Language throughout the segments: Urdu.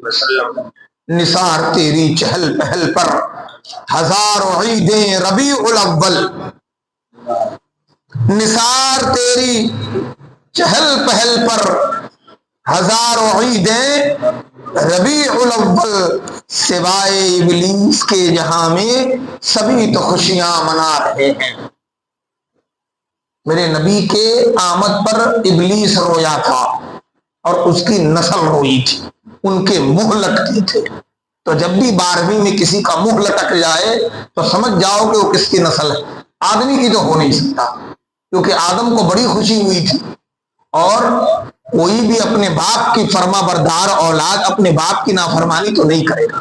وسلم، نثار تیری چہل پہل پر ہزاروں عیدیں ربیع الاول، نثار تیری چہل پہل پر ہزاروں عیدیں ربیع الاول، سوائے ابلیس کے جہاں میں سبھی تو خوشیاں منا رہے ہیں۔ میرے نبی کے آمد پر ابلیس رویا تھا اور اس کی نسل روئی تھی، ان کے منہ لٹکے تھے۔ تو جب بھی 12ویں میں کسی کا منہ لٹک جائے تو سمجھ جاؤ کہ وہ کس کی نسل ہے۔ آدمی کی تو ہو نہیں سکتا، کیونکہ آدم کو بڑی خوشی ہوئی تھی، اور کوئی بھی اپنے باپ کی فرما بردار اولاد اپنے باپ کی نافرمانی تو نہیں کرے گا۔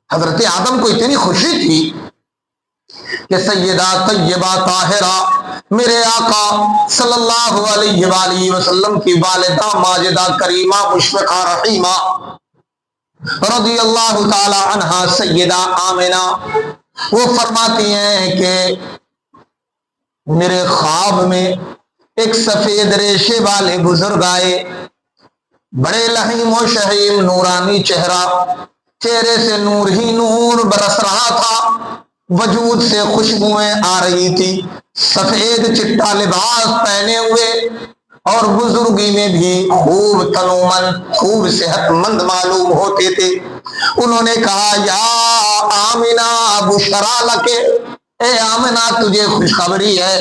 حضرت آدم کو اتنی خوشی تھی کہ سیدہ طیبہ طاہرہ میرے آقا صلی اللہ علیہ وآلہ وسلم کی والدہ ماجدہ کریمہ مشفقہ رحیمہ رضی اللہ تعالی عنہا سیدہ آمنہ، وہ فرماتی ہیں کہ میرے خواب میں ایک سفید ریشے والے بزرگ آئے، بڑے لحیم و شہیم، نورانی چہرہ، چہرے سے نور ہی نور برس رہا تھا، وجود سے خوشبوئیں آ رہی تھی، سفید چٹا لباس پہنے ہوئے، اور بزرگی میں بھی خوب تنومند، خوب صحت مند معلوم ہوتے تھے۔ انہوں نے کہا یا آمنہ بشرا لکے، اے آمنہ تجھے خوشخبری ہے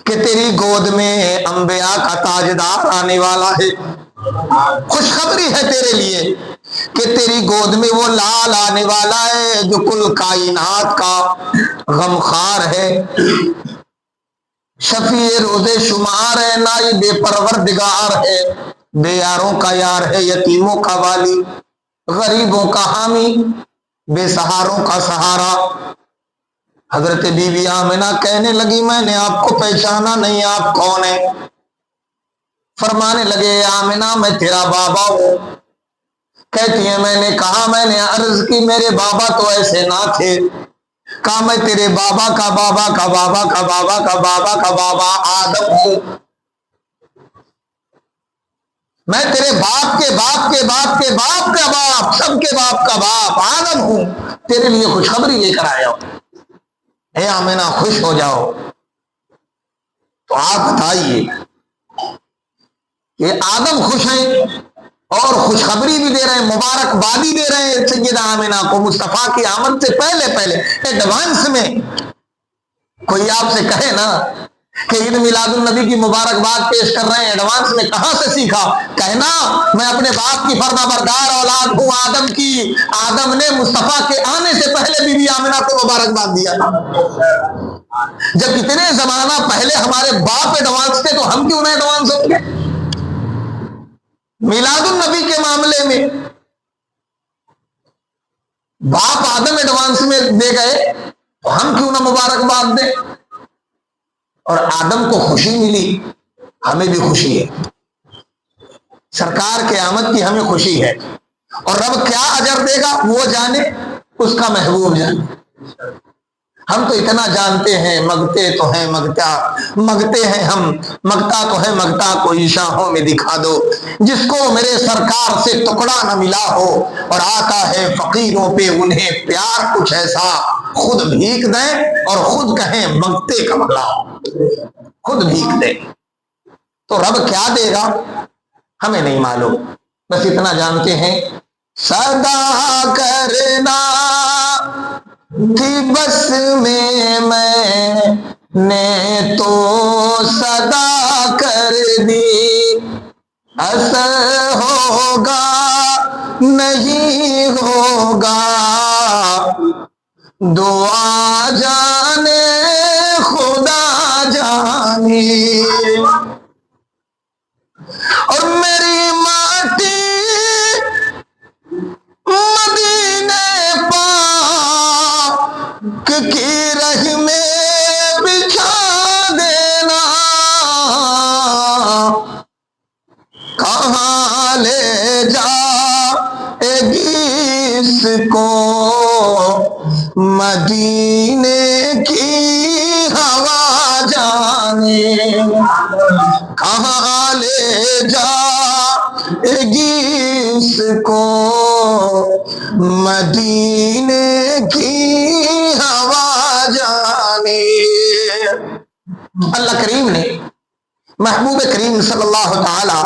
کہ تیری گود میں انبیاء کا تاجدار آنے والا ہے۔ خوشخبری ہے تیرے لیے کہ تیری گود میں وہ لال آنے والا ہے جو کل کائنات کا غمخوار ہے، شفیع روز شمار ہے، نائب پروردگار ہے، بے یاروں کا یار ہے، یتیموں کا والی، غریبوں کا حامی، بے سہاروں کا سہارا۔ حضرت بی بی آمنہ کہنے لگی میں نے آپ کو پہچانا نہیں، آپ کون ہیں؟ فرمانے لگے آمنہ میں تیرا بابا ہوں۔ کہتی ہیں میں نے کہا، میں نے عرض کی میرے بابا تو ایسے نہ تھے، کہا میں تیرے بابا کا بابا کا بابا کا بابا کا بابا کا بابا آدم ہوں، میں تیرے باپ کے باپ کے باپ کے باپ کا باپ، سب کے باپ کا باپ آدم ہوں، تیرے لیے خوشخبری لے کر آیا ہوں، اے آمنہ خوش ہو جاؤ۔ تو آپ بتائیے کہ آدم خوش ہیں اور خوشخبری بھی دے رہے ہیں، مبارکبادی دے رہے ہیں سیدہ آمنہ کو مصطفیٰ کی آمد سے پہلے ایڈوانس میں۔ کوئی آپ سے کہے نا کہ عید میلاد النبی کی مبارکباد پیش کر رہے ہیں ایڈوانس میں، کہاں سے سیکھا؟ کہنا میں اپنے باپ کی فرما بردار اولاد ہوں آدم کی، آدم نے مصطفیٰ کے آنے سے پہلے بی بی آمنہ کو مبارکباد دیا تھا۔ جب اتنے زمانہ پہلے ہمارے باپ ایڈوانس تھے تو ہم کیوں نہ ایڈوانس ہوں گے؟ میلاد النبی کے معاملے میں باپ آدم ایڈوانس میں دے گئے تو ہم کیوں نہ مبارکباد دیں؟ اور آدم کو خوشی ملی، ہمیں بھی خوشی ہے، سرکار کے آمد کی ہمیں خوشی ہے، اور رب کیا اجر دے گا وہ جانے، اس کا محبوب جانے۔ ہم تو اتنا جانتے ہیں مگتے تو ہیں مگتا، مگتے ہیں ہم مگتا تو ہے مگتا، کوئی شاہوں میں دکھا دو جس کو میرے سرکار سے ٹکڑا نہ ملا ہو، اور آتا ہے فقیروں پہ انہیں پیار کچھ ایسا، خود بھیک دیں اور خود کہیں مگتے کا بھلا، خود بھیک دیں تو رب کیا دے گا ہمیں نہیں معلوم، بس اتنا جانتے ہیں صدا کرنا تھی بس میں نے تو صدا کر دی، اثر ہوگا نہیں ہوگا دعا جانے خدا جانے، اور میری ماٹی مدینے پاک کی رہ میں بچھا دینا، کہاں لے جائے گی اس کو مدینے کی ہوا جانے، کہاں لے جائے گی اس کو مدینے کی ہوا جانے۔ اللہ کریم نے محبوب کریم صلی اللہ تعالی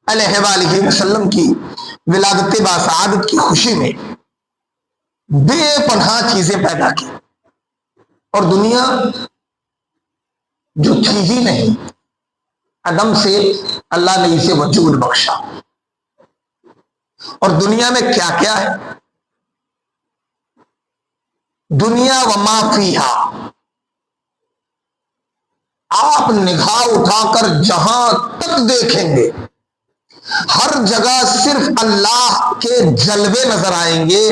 علیہ وآلہ وسلم کی ولادت باسعادت کی خوشی میں بے پناہ چیزیں پیدا کی، اور دنیا جو تھی ہی نہیں، عدم سے اللہ نے اسے وجود بخشا۔ اور دنیا میں کیا کیا ہے؟ دنیا و ما فیہا، آپ نگاہ اٹھا کر جہاں تک دیکھیں گے ہر جگہ صرف اللہ کے جلوے نظر آئیں گے،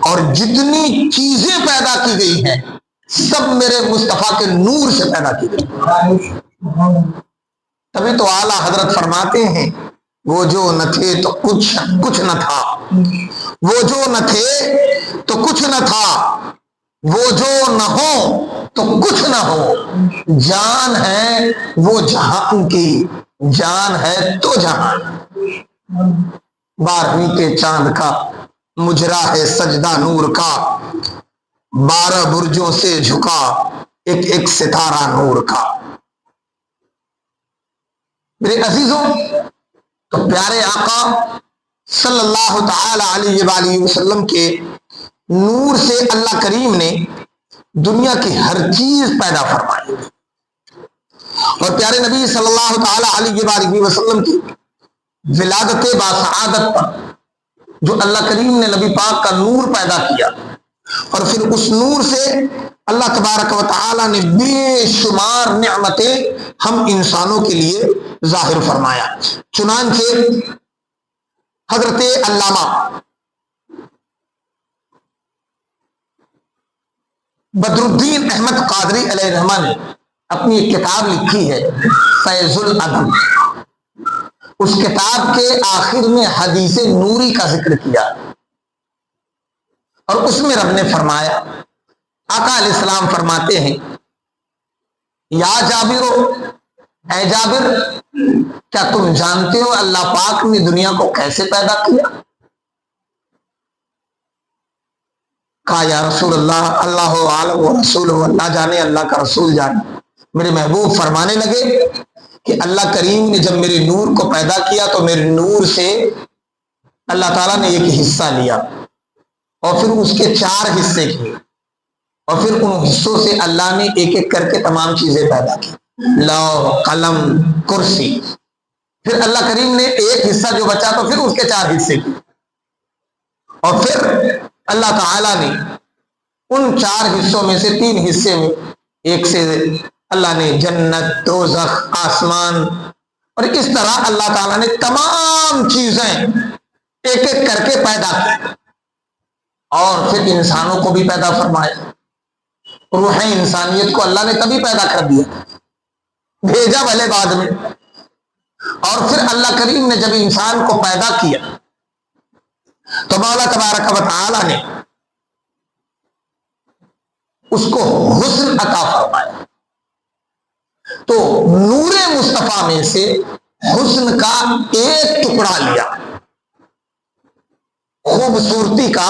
اور جتنی چیزیں پیدا کی گئی ہیں سب میرے مصطفیٰ کے نور سے پیدا کی گئی۔ تبھی تو اعلیٰ حضرت فرماتے ہیں وہ جو نہ تھے تو کچھ نہ تھا، وہ جو نہ تھے تو کچھ نہ تھا، وہ جو نہ ہو تو کچھ نہ ہو، جان ہے وہ جہان کی، جان ہے تو جہان۔ 12ویں کے چاند کا مجرا ہے سجدہ نور کا، 12 برجوں سے جھکا ایک ایک ستارہ نور کا۔ میرے عزیزوں، تو پیارے آقا صلی اللہ تعالی علیہ وآلہ وسلم کے نور سے اللہ کریم نے دنیا کی ہر چیز پیدا فرمائی، اور پیارے نبی صلی اللہ تعالی علیہ وآلہ وسلم کی ولادت باسعادت پر جو اللہ کریم نے نبی پاک کا نور پیدا کیا، اور پھر اس نور سے اللہ تبارک و تعالی نے بے شمار نعمتیں ہم انسانوں کے لیے ظاہر فرمایا۔ چنانچہ حضرت علامہ بدر الدین احمد قادری علیہ الرحمہ نے اپنی ایک کتاب لکھی ہے فیض العدل، اس کتاب کے آخر میں حدیث نوری کا ذکر کیا، اور اس میں رب نے فرمایا، آقا علیہ السلام فرماتے ہیں، یا جابر، اے جابر، کیا تم جانتے ہو اللہ پاک نے دنیا کو کیسے پیدا کیا؟ کہا یا رسول اللہ، اللہ عالم و رسول، اللہ جانے، اللہ کا رسول جانے۔ میرے محبوب فرمانے لگے کہ اللہ کریم نے جب میرے نور کو پیدا کیا تو میرے نور سے اللہ تعالیٰ نے ایک حصہ لیا، اور پھر اس کے 4 حصے کیے، اور پھر ان حصوں سے اللہ نے ایک ایک کر کے تمام چیزیں پیدا کی، لوح، قلم، کرسی۔ پھر اللہ کریم نے ایک حصہ جو بچا تو پھر اس کے 4 حصے کیے، اور پھر اللہ تعالیٰ نے ان 4 حصوں میں سے 3 حصے میں ایک سے اللہ نے جنت، دوزخ، آسمان، اور اس طرح اللہ تعالیٰ نے تمام چیزیں ایک ایک کر کے پیدا کی، اور پھر انسانوں کو بھی پیدا فرمایا۔ روح انسانیت کو اللہ نے تبھی پیدا کر دیا، بھیجا بھلے بعد میں، اور پھر اللہ کریم نے جب انسان کو پیدا کیا تو مولا تبارک و تعالی نے اس کو حسن عطا فرمایا۔ تو نور مصطفیٰ میں سے حسن کا ایک ٹکڑا لیا، خوبصورتی کا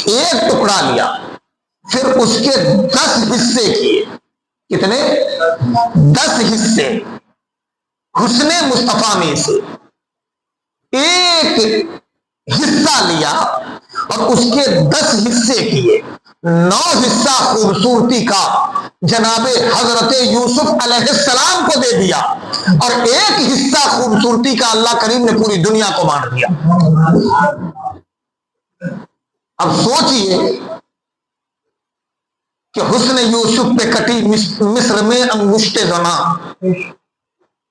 ایک ٹکڑا لیا، پھر اس کے 10 حصے کیے۔ کتنے؟ 10 حصے حسن مصطفیٰ میں سے ایک حصہ لیا، اور اس کے 10 حصے کیے۔ 9 حصہ خوبصورتی کا جناب حضرت یوسف علیہ السلام کو دے دیا، اور ایک حصہ خوبصورتی کا اللہ کریم نے پوری دنیا کو بانٹ دیا۔ اب سوچئے کہ حسن یوسف پہ کٹی مصر میں انگشت زنا،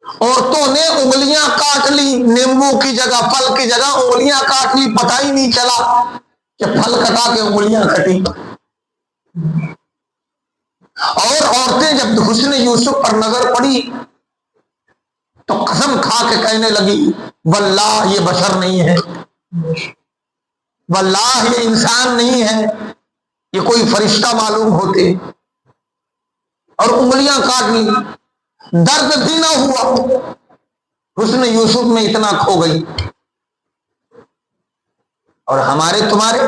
عورتوں نے انگلیاں کاٹ لی، نیمبو کی جگہ، پھل کی جگہ انگلیاں کاٹ لی، پتہ ہی نہیں چلا کہ پھل کٹا کے انگلیاں کٹی۔ اور عورتیں جب حسن یوسف پر نظر پڑی تو قسم کھا کے کہنے لگی، واللہ یہ بشر نہیں ہے، واللہ یہ انسان نہیں ہے، یہ کوئی فرشتہ معلوم ہوتے، اور انگلیاں کاٹ لی۔ درد بھی نہ ہوا، حسن یوسف میں اتنا کھو گئی۔ اور ہمارے تمہارے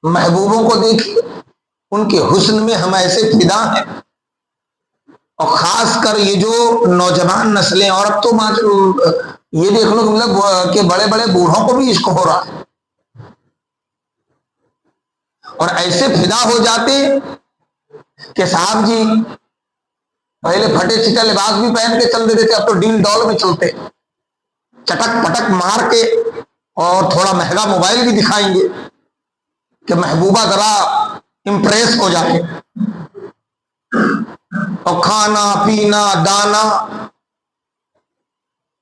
محبوبوں کو دیکھیے، ان کے حسن میں ہم ایسے فدا ہیں، اور خاص کر یہ جو نوجوان نسلیں، اور اب تو یہ دیکھ لو مطلب کہ بڑے بڑے بوڑھوں کو بھی عشق ہو رہا ہے، اور ایسے فدا ہو جاتے کہ صاحب جی پہلے پھٹے چٹے لباس بھی پہن کے چل دیتے تھے، اب تو ڈیل ڈول میں چلتے، چٹک پٹک مار کے اور تھوڑا مہنگا موبائل بھی دکھائیں گے کہ محبوبہ ذرا امپریس ہو جائے، اور کھانا پینا دانا،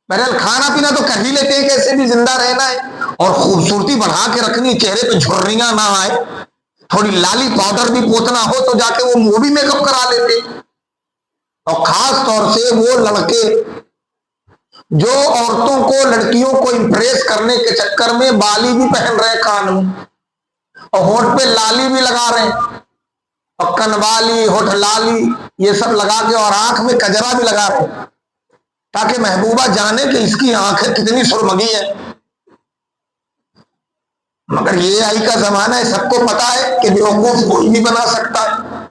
بہرحال کھانا پینا تو کر ہی لیتے ہیں، کیسے بھی زندہ رہنا ہے، اور خوبصورتی بڑھا کے رکھنی، چہرے پہ جھرریاں نہ آئے، تھوڑی لالی پاؤڈر بھی پوتنا ہو تو جا کے وہ بھی میک اپ کرا لیتے، اور خاص طور سے وہ لڑکے جو عورتوں کو لڑکیوں کو امپریس کرنے کے چکر میں بالی بھی پہن رہے کان میں، اور ہونٹ پہ لالی بھی لگا رہے ہیں، اور کن والی ہونٹ لالی یہ سب لگا کے، اور آنکھ میں کجرا بھی لگا رہے ہیں، تاکہ محبوبہ جانے کہ اس کی آنکھیں کتنی سرمگی ہے۔ مگر یہ آئی کا زمانہ ہے، سب کو پتا ہے کہ بیوقوف کوئی بھی بنا سکتا ہے۔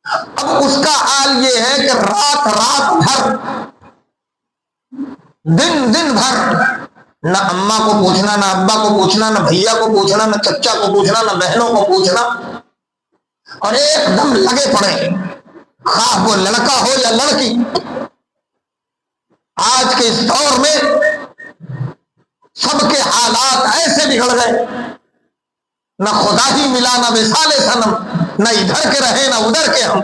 اب اس کا حال یہ ہے کہ رات رات بھر، دن دن بھر، نہ اماں کو پوچھنا، نہ ابا کو پوچھنا، نہ بھیا کو پوچھنا، نہ چچا کو پوچھنا، نہ بہنوں کو پوچھنا، اور ایک دم لگے پڑے، خواہ وہ لڑکا ہو یا لڑکی۔ آج کے اس دور میں سب کے حالات ایسے بگڑ گئے، نہ خدا ہی ملا، نہ وصال صنم، نہ ادھر کے رہے نہ ادھر کے ہم۔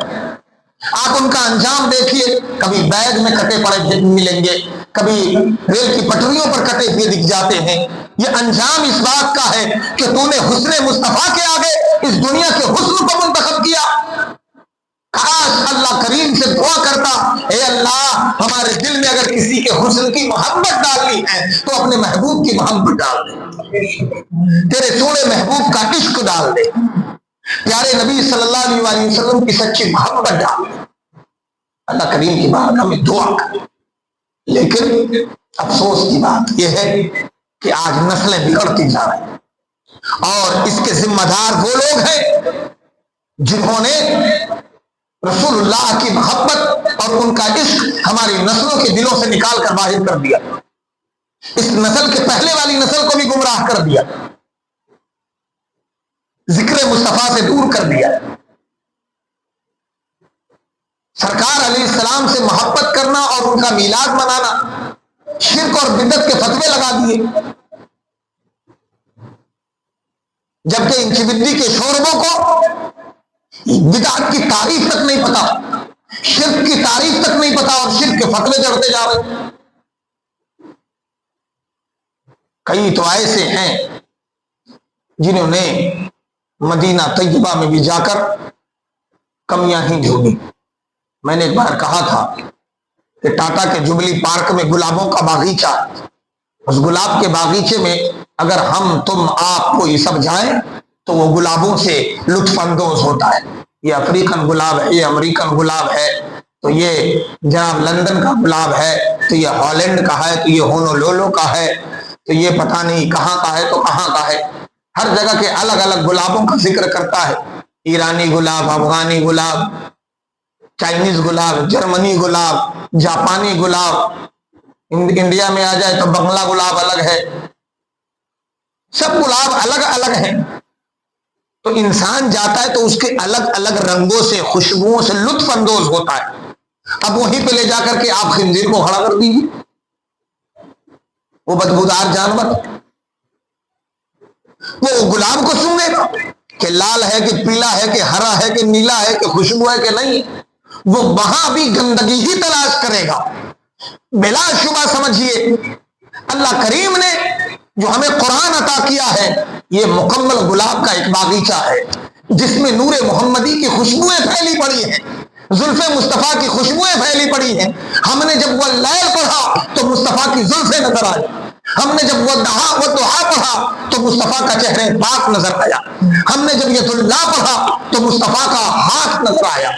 آپ ان کا انجام دیکھیے، کبھی بیگ میں کٹے پڑے ملیں گے، کبھی ریل کی پٹریوں پر کٹے ہوئے دکھ جاتے ہیں۔ یہ انجام اس بات کا ہے کہ تو نے حسن مصطفیٰ کے آگے اس دنیا کے حسن کو منتخب کیا۔ کاش اللہ کریم سے دعا کرتا، اے اللہ ہمارے دل میں اگر کسی کے حسن کی محبت ڈالنی ہے تو اپنے محبوب کی محبت ڈال دے، تیرے سونے محبوب کا عشق ڈال دے، پیارے نبی صلی اللہ علیہ وسلم کی سچی محبت ڈال دے۔ اللہ کریم کی بارگاہ میں دعا کر، لیکن افسوس کی بات یہ ہے کہ آج نسلیں بگڑتی جا رہی ہیں، اور اس کے ذمہ دار وہ لوگ ہیں جنہوں نے رسول اللہ کی محبت اور ان کا عشق ہماری نسلوں کے دلوں سے نکال کر باہر کر دیا، اس نسل کے پہلے والی نسل کو بھی گمراہ کر دیا، ذکر مصطفیٰ سے دور کر دیا۔ سرکار علیہ السلام سے محبت کرنا اور ان کا میلاد منانا، شرک اور بدعت کے فتوے لگا دیے، جبکہ ان چبدی کے شوربوں کو بدعت کی تعریف تک نہیں پتا، شرک کی تعریف تک نہیں پتا، اور شرک کے فتوے چڑھتے جا رہے۔ کئی تو ایسے ہیں جنہوں نے مدینہ طیبہ میں بھی جا کر کمیاں ہی ڈھونڈی۔ میں نے ایک بار کہا تھا کہ ٹاٹا کے جبلی پارک میں گلابوں کا باغیچہ، اس گلاب کے باغیچے میں اگر ہم تم آپ کو یہ سب جائیں تو وہ گلابوں سے لطف اندوز ہوتا ہے۔ یہ افریقن گلاب ہے، یہ امریکن گلاب ہے، تو یہ جناب لندن کا گلاب ہے، تو یہ ہالینڈ کا ہے، تو یہ ہونولولو کا ہے، تو یہ پتہ نہیں کہاں کا ہے تو کہاں کا ہے۔ ہر جگہ کے الگ الگ گلابوں کا ذکر کرتا ہے، ایرانی گلاب، افغانی گلاب، چائنیز گلاب، جرمنی گلاب، جاپانی گلاب، انڈیا میں آ جائے تو بنگلہ گلاب الگ ہے، سب گلاب الگ الگ ہیں۔ تو انسان جاتا ہے تو اس کے الگ الگ رنگوں سے، خوشبوؤں سے لطف اندوز ہوتا ہے۔ اب وہیں پہ لے جا کر کے آپ خنزیر کو کھڑا کر دیجیے، وہ بدبودار جانور وہ گلاب کو سنگے گا کہ لال ہے کہ پیلا ہے کہ ہرا ہے کہ نیلا ہے کہ خوشبو ہے کہ نہیں، وہ وہاں بھی گندگی ہی تلاش کرے گا۔ بلا شبہ سمجھیے اللہ کریم نے جو ہمیں قرآن عطا کیا ہے یہ مکمل گلاب کا ایک باغیچہ ہے، جس میں نور محمدی کی خوشبوئیں پھیلی پڑی ہیں، زلف مصطفیٰ کی خوشبوئیں پھیلی پڑی ہیں۔ ہم نے جب وہ لیل پڑھا تو مصطفیٰ کی زلفیں نظر آئی، ہم نے جب وہ دہا پڑھا تو مصطفیٰ کا چہرے پاک نظر آیا، ہم نے جب یہ اللہ پڑھا تو مصطفیٰ کا ہاتھ نظر آیا،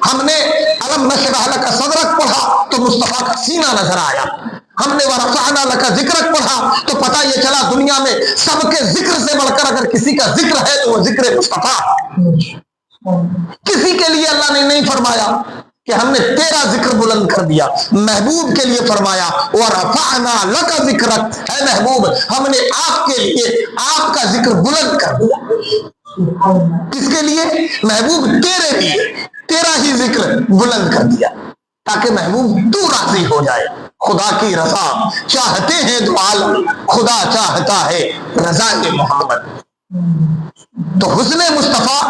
ہم نے الم نشرح لک صدرک پڑھا تو مصطفیٰ کا سینہ نظر آیا، ہم نے ورفعنا لک ذکرک پڑھا تو پتہ یہ ذکر سے بڑھ کر اگر کسی کا ذکر ہے تو وہ ذکر مصطفیٰ. کسی کے لیے اللہ نے نہیں فرمایا کہ ہم نے تیرا ذکر بلند کر دیا. محبوب کے لیے فرمایا وَرَفَعْنَا لَكَ ذِكْرَكَ، اے محبوب ہم نے آپ کے لیے آپ کا ذکر بلند کر دیا. کس کے لیے؟ محبوب تیرے لیے تیرا ہی ذکر بلند کر دیا تاکہ محبوب تو راضی ہو جائے. خدا کی رضا چاہتے ہیں دو عالم، خدا چاہتا ہے رضا محمد. تو حسن مصطفیٰ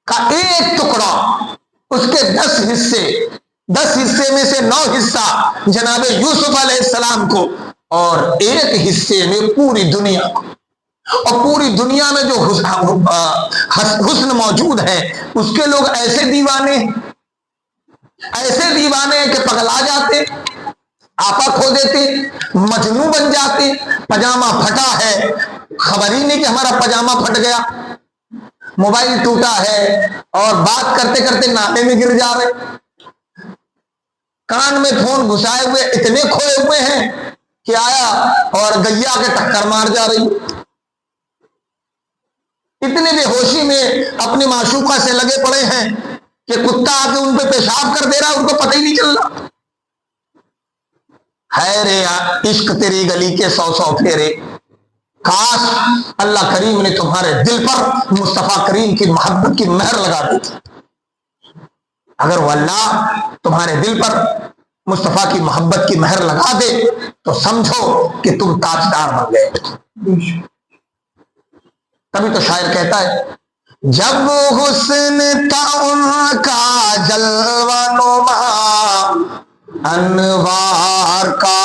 کا ایک ٹکڑا، اس کے 10 حصے، 10 حصے میں سے 9 حصہ جناب یوسف علیہ السلام کو، اور ایک حصے میں پوری دنیا کو. اور پوری دنیا میں جو حسن موجود ہے اس کے لوگ ایسے دیوانے ہیں کہ پگلا جاتے، آپا کھو دیتے، مجنون بن جاتے. پجامہ پھٹا ہے، خبر ہی نہیں کہ ہمارا پجامہ پھٹ گیا. موبائل ٹوٹا ہے اور بات کرتے کرتے نالے میں گر جا رہے. کان میں فون گھسائے ہوئے اتنے کھوئے ہوئے ہیں کہ آیا اور گیا کے ٹکر مار جا رہی. اتنے بے ہوشی میں اپنی معشوقہ سے لگے پڑے ہیں کہ کتا آ کے ان پہ پیشاب کر دے رہا، ان کو پتہ ہی نہیں چل رہا. ہے رے عشق تیری گلی کے 100 پھیرے. کاش اللہ کریم نے تمہارے دل پر مصطفیٰ کریم کی محبت کی مہر لگا دی تھی. اگر وہ اللہ تمہارے دل پر مصطفیٰ کی محبت کی مہر لگا دے تو سمجھو کہ تم تاجدار بن گئے. تبھی تو شاعر کہتا ہے جب حسن تھا ان کا جلوہ نما، انوار کا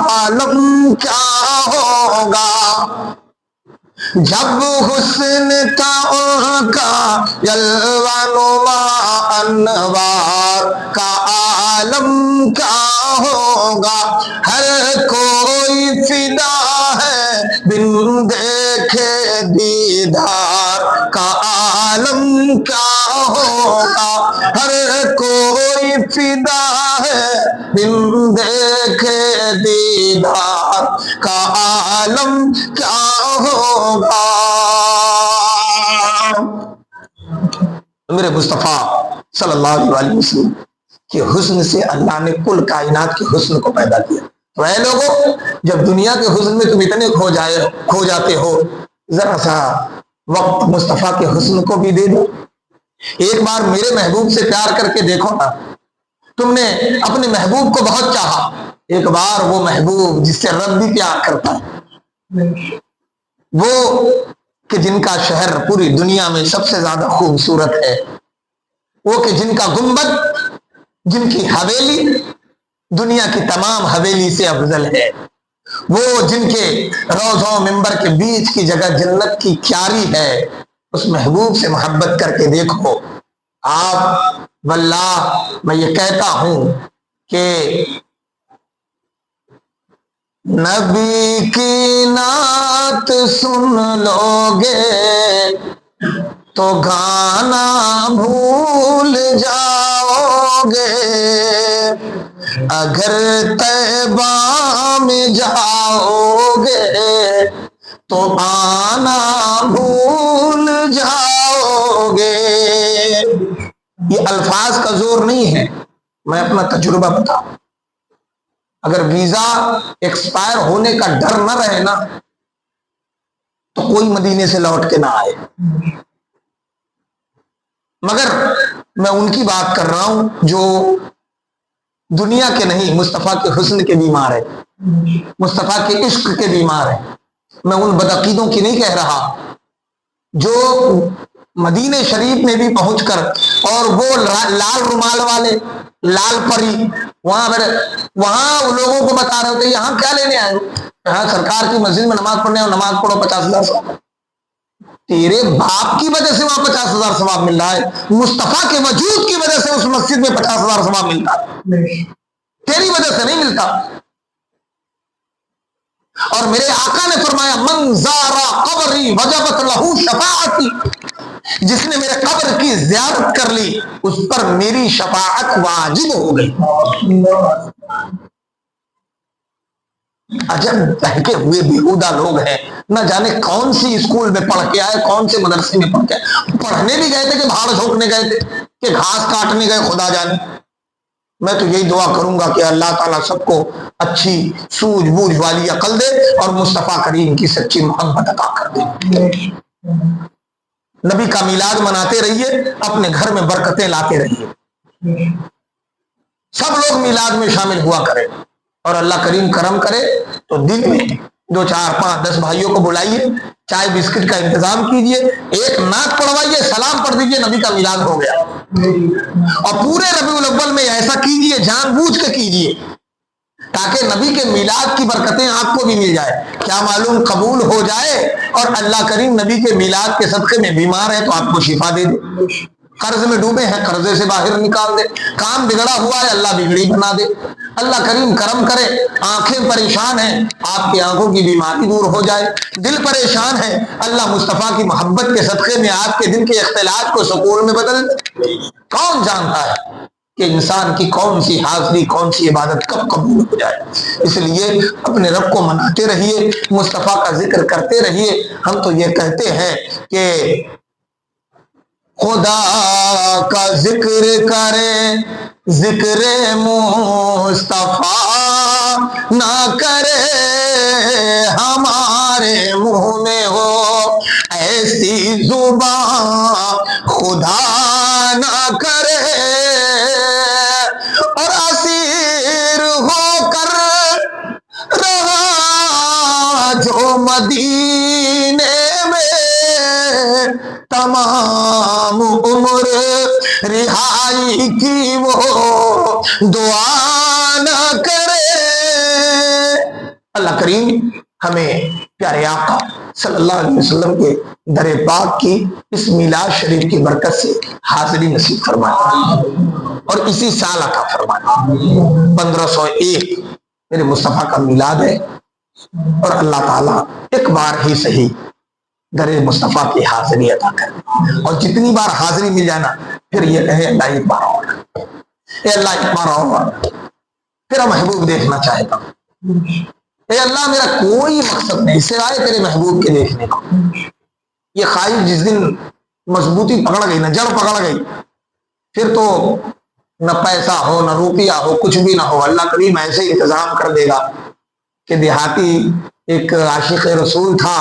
عالم کیا ہوگا. جب حسن تھا ان کا جلوہ نما، انوار کا عالم کیا ہوگا. ہر کوئی فدا ہے بن دیکھے دیدار کا عالم کیا ہوگا. ہر کوئی فدا ہے بن دیکھے دیدار کا عالم کیا ہوگا. میرے مصطفیٰ صلی اللہ علیہ وسلم کے حسن سے اللہ نے کل کائنات کے حسن کو پیدا کیا. تو اے لوگوں، جب دنیا کے حسن میں تم اتنے کھو جاتے ہو، ذرا سا وقت مصطفیٰ کے حسن کو بھی دے دو. ایک بار میرے محبوب سے پیار کر کے دیکھو نا. تم نے اپنے محبوب کو بہت چاہا، ایک بار وہ محبوب جس سے رب بھی پیار کرتا ہے، وہ کہ جن کا شہر پوری دنیا میں سب سے زیادہ خوبصورت ہے، وہ کہ جن کا گنبد، جن کی حویلی دنیا کی تمام حویلی سے افضل ہے، وہ جن کے روضوں منبر کے بیچ کی جگہ جنت کی کیاری ہے، اس محبوب سے محبت کر کے دیکھو. آپ واللہ میں یہ کہتا ہوں کہ نبی کی نعت سن لو گے تو گانا بھول جاؤ گے. اگر طیبہ میں جاؤ گے تو آنا بھول جاؤ گے. یہ الفاظ کا زور نہیں ہے، میں اپنا تجربہ بتاؤں. اگر ویزا ایکسپائر ہونے کا ڈر نہ رہے نا تو کوئی مدینے سے لوٹ کے نہ آئے. مگر میں ان کی بات کر رہا ہوں جو دنیا کے نہیں، مصطفیٰ کے حسن کے بیمار ہے، مصطفیٰ کے عشق کے بیمار ہے. میں ان بدعقیدوں کی نہیں کہہ رہا جو مدینہ شریف میں بھی پہنچ کر اور وہ لال رومال والے، لال پری، وہاں لوگوں کو بتا رہے ہوتے یہاں کیا لینے آئے ہو؟ یہاں سرکار کی مسجد میں نماز پڑھنے اور نماز پڑھو 50,000 ثواب. تیرے باپ کی وجہ سے وہاں 50,000 ثواب مل رہا ہے، مصطفیٰ کے وجود کی وجہ سے اس مسجد میں 50,000 ثواب ملتا ہے، تیری وجہ سے نہیں ملتا. اور میرے آقا نے فرمایا من زارا قبری وجبت لہو شفاعتی، جس نے میرے قبر کی زیارت کر لی اس پر میری شفاعت واجب ہو گئی. عجب بہکے ہوئے بیہودہ لوگ ہیں، نہ جانے کون سی اسکول میں پڑھ کے آئے، کون سے مدرسے میں پڑھ کے آئے، پڑھنے بھی گئے تھے کہ بھاڑ جھونکنے گئے تھے کہ گھاس کاٹنے گئے، خدا جانے۔ میں تو یہی دعا کروں گا کہ اللہ تعالیٰ سب کو اچھی سوجھ بوجھ والی عقل دے اور مصطفیٰ کریم کی سچی محبت عطا کر دے۔ نبی کا میلاد مناتے رہیے، اپنے گھر میں برکتیں لاتے رہیے، سب لوگ میلاد میں شامل ہوا کریں، اور اللہ کریم کرم کرے تو دن میں 2 4 5 10 بھائیوں کو بلائیے، چائے بسکٹ کا انتظام کیجئے، ایک نعت پڑھوائیے، سلام پڑھ دیجئے، نبی کا میلاد ہو گیا۔ اور پورے ربیع الاول میں ایسا کیجئے، جان بوجھ کے کیجئے، تاکہ نبی کے میلاد کی برکتیں آپ کو بھی مل جائے، کیا معلوم قبول ہو جائے اور اللہ کریم نبی کے میلاد کے صدقے میں بیمار ہے تو آپ کو شفا دے دے، قرض میں ڈوبے ہیں قرضے سے باہر نکال دے، کام بگڑا ہوا ہے اللہ بگڑی بنا دے، اللہ کریم کرم کرے، آنکھیں پریشان ہیں آپ کی آنکھوں کی بیماری دور ہو جائے، دل پریشان ہے اللہ مصطفیٰ کی محبت کے صدقے میں آپ کے دل کے اختلاف کو سکون میں بدل دے۔ کون جانتا ہے کہ انسان کی کون سی حاضری، کون سی عبادت کب قبول ہو جائے۔ اس لیے اپنے رب کو مناتے رہیے، مصطفیٰ کا ذکر کرتے رہیے۔ ہم تو یہ کہتے ہیں کہ خدا کا ذکر کرے، ذکر مصطفیٰ نہ کرے، ہمارے منہ میں ہو ایسی زبان خدا نہ کرے، اور اسیر ہو کر رہا جو مدینے میں، تمام عمر رہائی کی وہ دعا نہ کرے۔ اللہ کریم ہمیں پیارے آقا صلی اللہ علیہ وسلم کے در پاک کی اس میلاد شریف کی برکت سے حاضری نصیب فرمائے اور اسی سال عطا فرمائے۔ 1501 میرے مصطفیٰ کا میلاد ہے، اور اللہ تعالیٰ ایک بار ہی صحیح در مصطفیٰ کی حاضری عطا کرے، اور جتنی بار حاضری مل جانا پھر یہ کہے اللہ ایک بار اور، اے اللہ ایک بار اور، تیرا محبوب دیکھنا چاہتا ہوں، اے اللہ میرا کوئی مقصد نہیں سوائے تیرے محبوب کے دیکھنے کو۔ یہ خواہش جس دن مضبوطی پکڑ گئی نا، جڑ پکڑ گئی، پھر تو نہ پیسہ ہو نہ روپیہ ہو کچھ بھی نہ ہو، اللہ کریم ایسے انتظام کر دے گا کہ دیہاتی ایک عاشق رسول تھا،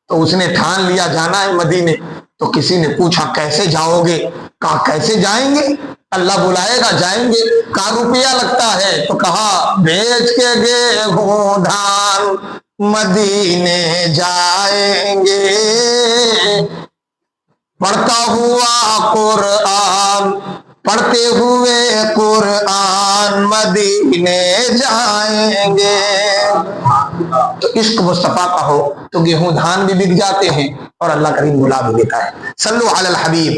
تو اس نے ٹھان لیا جانا ہے مدینے، تو کسی نے پوچھا کیسے جاؤ گے؟ کہا کیسے جائیں گے؟ اللہ بلائے گا جائیں گے۔ کہا روپیہ لگتا ہے؟ تو کہا بیچ کے گیہوں دھان مدینے جائیں گے، پڑھتا ہوا قرآن پڑھتے ہوئے قرآن مدینے جائیں گے۔ تو عشق مصطفیٰ کا ہو تو گیہوں دھان بھی بک جاتے ہیں اور اللہ کریم بلا بھی دیتا ہے۔ صلو علی الحبیب۔